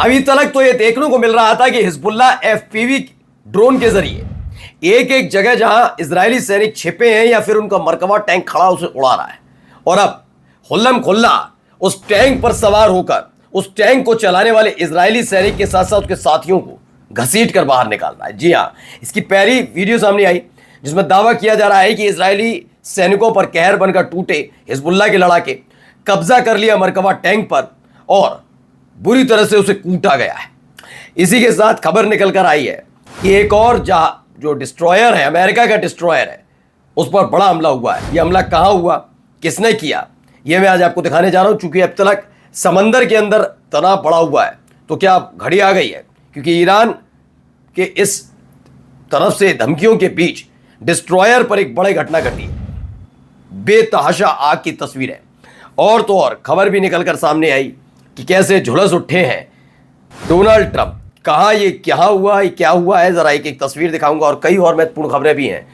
अभी तक तो ये देखने को मिल रहा था कि हिजबुल्ला एफपीवी ड्रोन के जरिए एक एक जगह जहां इजरायली सैनिक छिपे हैं या फिर उनका मरकबा टैंक खड़ा उसे उड़ा रहा है, और अब हुल्लम खुल्ला उस टैंक पर सवार होकर उस टैंक को चलाने वाले इजरायली सैनिक के साथ साथ उसके साथियों को घसीट कर बाहर निकाल रहा है। जी हाँ, इसकी पहली वीडियो सामने आई जिसमें दावा किया जा रहा है कि इजरायली सैनिकों पर कहर बनकर टूटे हिजबुल्ला के लड़ाके कब्जा कर लिया मरकबा टैंक पर और बुरी तरह से उसे कूटा गया है। इसी के साथ खबर निकल कर आई है कि एक और जो डिस्ट्रॉयर है, अमेरिका का डिस्ट्रॉयर है, उस पर बड़ा हमला हुआ है। यह हमला कहाँ हुआ, किसने किया, यह मैं आज आपको दिखाने जा रहा हूं। चूंकि अब तक समंदर के अंदर तनाव बढ़ा हुआ है तो क्या घड़ी आ गई है, क्योंकि ईरान के इस तरफ से धमकियों के बीच डिस्ट्रॉयर पर एक बड़ी घटना घटी है। बेतहाशा आग की तस्वीर है। और तो और खबर भी निकल कर सामने आई कि कैसे झुलस उठे हैं डोनाल्ड ट्रंप। कहाँ ये क्या हुआ, ये क्या हुआ है, जरा एक एक तस्वीर दिखाऊंगा और कई और महत्वपूर्ण खबरें भी हैं।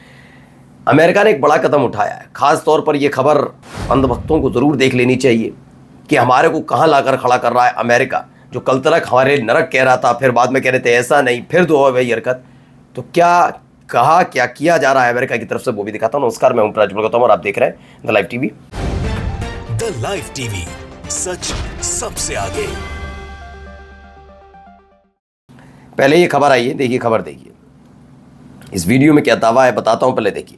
अमेरिका ने एक बड़ा कदम उठाया है। खास तौर पर यह खबर अंधभक्तों को जरूर देख लेनी चाहिए कि हमारे को कहाँ लाकर खड़ा कर रहा है अमेरिका, जो कल तक हमारे नरक कह रहा था, फिर बाद में कह रहे थे ऐसा नहीं, फिर दो वही हरकत। तो क्या किया जा रहा है अमेरिका की तरफ से, वो भी दिखाता हूँ। नमस्कार, मैं हूं प्राजल गौतम और आप देख रहे हैं the live TV. The live TV, सच सबसे आगे। पहले ये खबर आई है, देखिए खबर देखिए। इस वीडियो में क्या दावा है बताता हूं, पहले देखिए।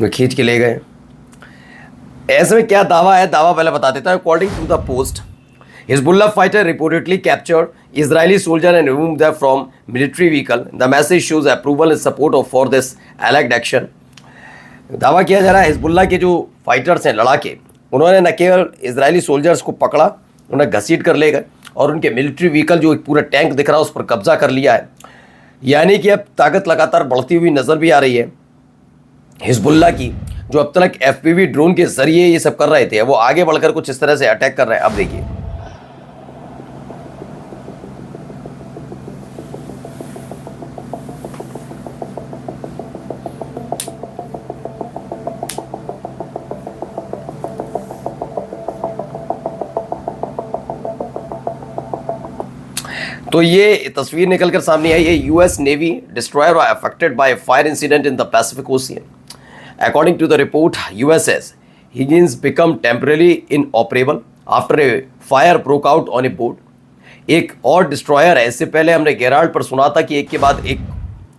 वो खींच के ले गए। ऐसे में क्या दावा है, दावा पहले बता देता हूं। According to the post, Hezbollah fighter reportedly captured Israeli soldier and removed them from military vehicle. The message shows approval and support for this alleged action. दावा किया जा रहा है हिजबुल्ला के जो फाइटर्स हैं, लड़ाके, उन्होंने न केवल इजरायली सोल्जर्स को पकड़ा, उन्हें घसीट कर ले गए और उनके मिलिट्री व्हीकल जो एक पूरा टैंक दिख रहा है उस पर कब्जा कर लिया है। यानी कि अब ताकत लगातार बढ़ती हुई नजर भी आ रही है हिजबुल्ला की, जो अब तक एफपीवी ड्रोन के जरिए ये सब कर रहे थे, वो आगे बढ़कर कुछ इस तरह से अटैक कर रहे हैं। अब देखिए तो ये तस्वीर निकल कर सामने आई है। US navy destroyer were affected by fire incident in the Pacific Ocean. According to the report, USS Higgins become temporary inoperable after a fire broke out on a boat. एक और डिस्ट्रॉयर है, इससे पहले हमने गेराल्ड पर सुना था कि एक के बाद एक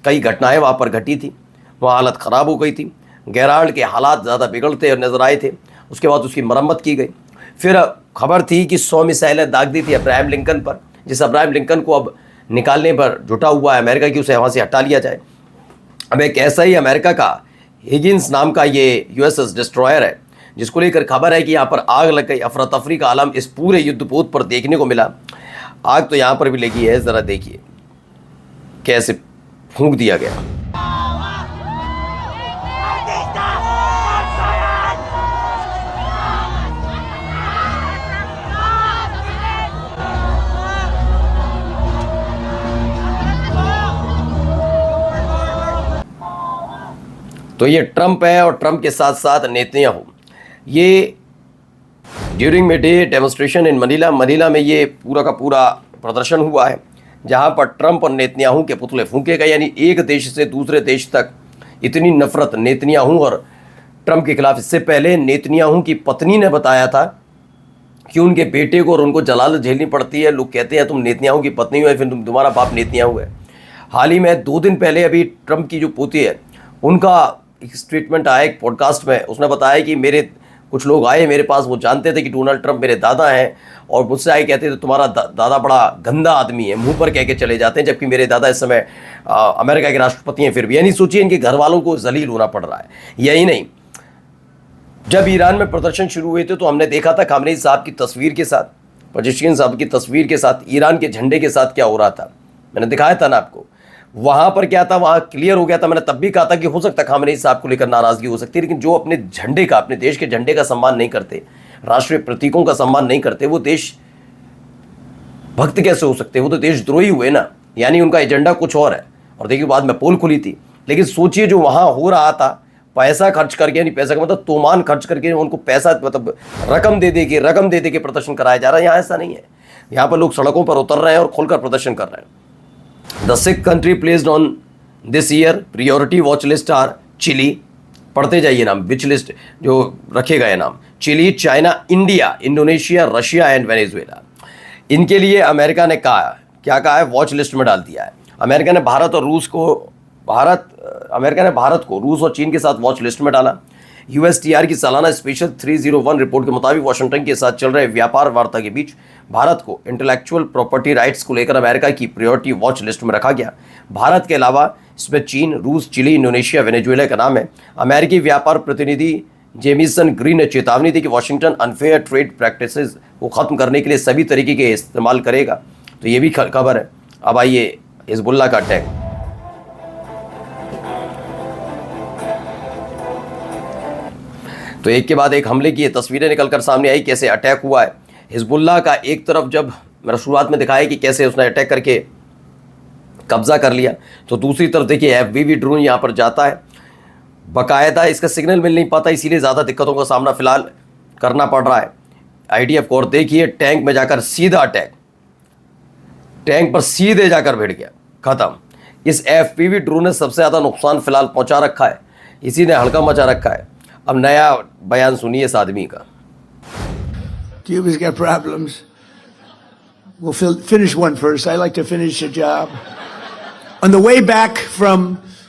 कई घटनाएं वहाँ पर घटी थी, वहाँ हालत ख़राब हो गई थी। गेराल्ड के हालात ज़्यादा बिगड़ते नजर आए थे, उसके बाद उसकी मरम्मत की गई। फिर खबर थी कि 100 मिसाइलें दाग दी थी अब्राहम लिंकन पर, जिस अब्राहम लिंकन को अब निकालने पर जुटा हुआ है अमेरिका की, उसे वहाँ से हटा लिया जाए। अब एक ऐसा ही अमेरिका का हिगिंस नाम का ये यूएसएस डिस्ट्रॉयर है, जिसको लेकर खबर है कि यहाँ पर आग लग गई। अफरा तफरी का आलम इस पूरे युद्धपोत पर देखने को मिला। आग तो यहाँ पर भी लगी है, ज़रा देखिए कैसे फूंक दिया गया। तो ये ट्रंप है और ट्रंप के साथ साथ नेतन्याहू। ये ड्यूरिंग मिड डे डेमोन्स्ट्रेशन इन मनीला में ये पूरा का पूरा प्रदर्शन हुआ है, जहां पर ट्रंप और नेतन्याहू के पुतले फूंके गए। यानी एक देश से दूसरे देश तक इतनी नफरत नेतन्याहू और ट्रंप के खिलाफ। इससे पहले नेतन्याहू की पत्नी ने बताया था कि उनके बेटे को और उनको जलालत झेलनी पड़ती है। लोग कहते हैं तुम नेतन्याहू की पत्नी हो, फिर तुम्हारा बाप नेतन्याहू है। हाल ही में 2 दिन पहले अभी ट्रंप की जो पोती है उनका एक स्टेटमेंट आया एक पॉडकास्ट में। उसने बताया कि मेरे कुछ लोग आए मेरे पास, वो जानते थे कि डोनाल्ड ट्रंप मेरे दादा हैं, और मुझसे आए कहते थे तुम्हारा दादा बड़ा गंदा आदमी है, मुंह पर कह के चले जाते हैं, जबकि मेरे दादा इस समय अमेरिका के राष्ट्रपति हैं फिर भी। यानी सोचिए इनके घर वालों को जलील होना पड़ रहा है। यही नहीं, जब ईरान में प्रदर्शन शुरू हुए थे तो हमने देखा था खामनेई साहब की तस्वीर के साथ, पजेश्किन साहब की तस्वीर के साथ, ईरान के झंडे के साथ क्या हो रहा था, मैंने दिखाया था ना आपको। वहां पर क्या था, वहां क्लियर हो गया था। मैंने तब भी कहा था कि हो सकता है खामनेई साहब को लेकर नाराजगी हो सकती है, लेकिन जो अपने झंडे का, अपने देश के झंडे का सम्मान नहीं करते, राष्ट्रीय प्रतीकों का सम्मान नहीं करते, वो देश भक्त कैसे हो सकते? वो तो देशद्रोही हुए ना। यानी उनका एजेंडा कुछ और है। और देखिए बाद में पोल खुली थी, लेकिन सोचिए जो वहां हो रहा था, पैसा खर्च करके, यानी पैसा का मतलब तोमान खर्च करके उनको पैसा, मतलब रकम दे दे के प्रदर्शन कराया जा रहा है। यहाँ ऐसा नहीं है, यहाँ पर लोग सड़कों पर उतर रहे हैं और खुलकर प्रदर्शन कर रहे हैं। The 6th country placed on this year priority watch list are Chile, पढ़ते जाइए नाम, विच लिस्ट जो रखे गए नाम, Chile, China, India, Indonesia, Russia and Venezuela. इनके लिए अमेरिका ने कहा, क्या कहा है, वॉच लिस्ट में डाल दिया है। अमेरिका ने भारत को रूस और चीन के साथ वॉच लिस्ट में डाला। USTR की सालाना स्पेशल 301 रिपोर्ट के मुताबिक वाशिंगटन के साथ चल रहे व्यापार वार्ता के बीच भारत को इंटेलेक्चुअल प्रॉपर्टी राइट्स को लेकर अमेरिका की प्रायोरिटी वॉच लिस्ट में रखा गया। भारत के अलावा इसमें चीन, रूस, चिली, इंडोनेशिया, वेनेजुएला का नाम है। अमेरिकी व्यापार प्रतिनिधि जेमिसन ग्रीन ने चेतावनी दी कि वाशिंगटन अनफेयर ट्रेड प्रैक्टिसेस को खत्म करने के लिए सभी तरीके के इस्तेमाल करेगा। तो ये भी खबर है। अब आइए हिजबुल्लाह का अटैक। तो एक के बाद एक हमले की ये तस्वीरें निकलकर सामने आई, कैसे अटैक हुआ है हिजबुल्लाह का। एक तरफ जब मैंने शुरुआत में दिखाया कि कैसे उसने अटैक करके कब्जा कर लिया, तो दूसरी तरफ देखिए FPV ड्रोन यहाँ पर जाता है बाकायदा, इसका सिग्नल मिल नहीं पाता, इसीलिए ज़्यादा दिक्कतों का सामना फिलहाल करना पड़ रहा है IDF को। और देखिए टैंक में जाकर सीधा अटैक, टैंक पर सीधे जाकर भिड़ गया, खत्म। इस FPV ड्रोन ने सबसे ज़्यादा नुकसान फिलहाल पहुँचा रखा है, इसी ने हल्का मचा रखा है। अब नया बयान सुनिए इस आदमी का। Cuba's got problems. We'll finish one first. I like to finish a job. On the way back from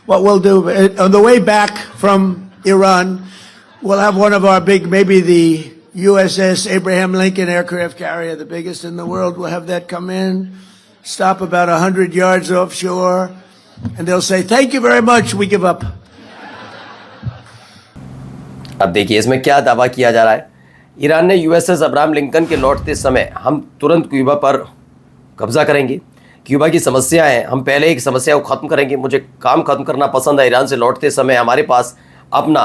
what we'll do, on the way back from Iran, we'll have one of our big, maybe the USS Abraham Lincoln aircraft carrier, the biggest in the world. We'll have that come in, stop about 100 yards offshore, and they'll say, "Thank you very much. We give up." अब देखिए इसमें क्या दावा किया जा रहा है। Iran ने USS अब्राहम लिंकन के लौटते समय हम तुरंत क्यूबा पर कब्जा करेंगे, क्यूबा की समस्या है, हम पहले एक समस्या को ख़त्म करेंगे, मुझे काम ख़त्म करना पसंद है। ईरान से लौटते समय हमारे पास अपना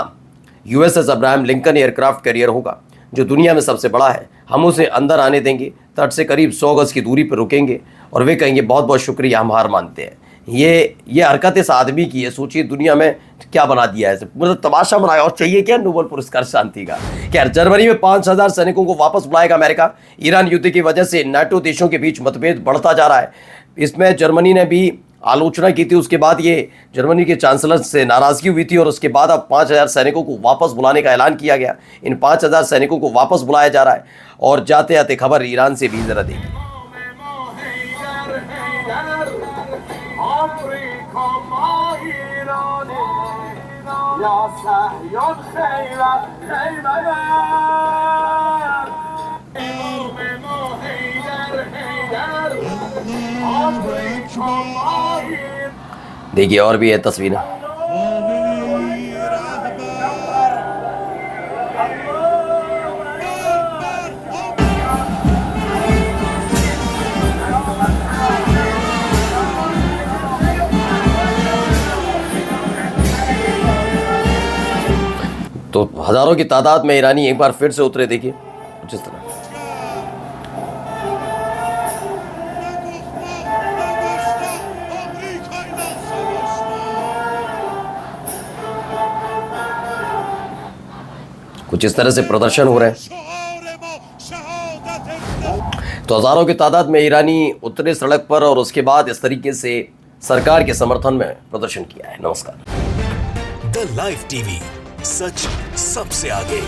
USS Abraham Lincoln aircraft carrier होगा जो दुनिया में सबसे बड़ा है। हम उसे अंदर आने देंगे, तट से करीब 100 गज़ की दूरी पर रुकेंगे और वे कहेंगे बहुत बहुत शुक्रिया, हम हार मानते हैं। ये हरकत इस आदमी की है। सोचिए दुनिया में क्या बना दिया है, मतलब तमाशा बनाया। और चाहिए क्या नोबेल पुरस्कार शांति का। खैर, जर्मनी में 5000 सैनिकों को वापस बुलाएगा अमेरिका। ईरान युद्ध की वजह से नाटो देशों के बीच मतभेद बढ़ता जा रहा है। इसमें जर्मनी ने भी आलोचना की थी, उसके बाद ये जर्मनी के चांसलर से नाराजगी हुई थी और उसके बाद अब 5000 सैनिकों को वापस बुलाने का ऐलान किया गया। इन 5000 सैनिकों को वापस बुलाया जा रहा है। और जाते जाते खबर ईरान से भी जरा देखिए। देखिए और भी है तस्वीरें। तो हजारों की तादाद में ईरानी एक बार फिर से उतरे, देखिए जिस तरह। कुछ इस तरह से प्रदर्शन हो रहे हैं। तो हजारों की तादाद में ईरानी उतरे सड़क पर और उसके बाद इस तरीके से सरकार के समर्थन में प्रदर्शन किया है। नमस्कार। द लाइव टीवी, सच सबसे आगे।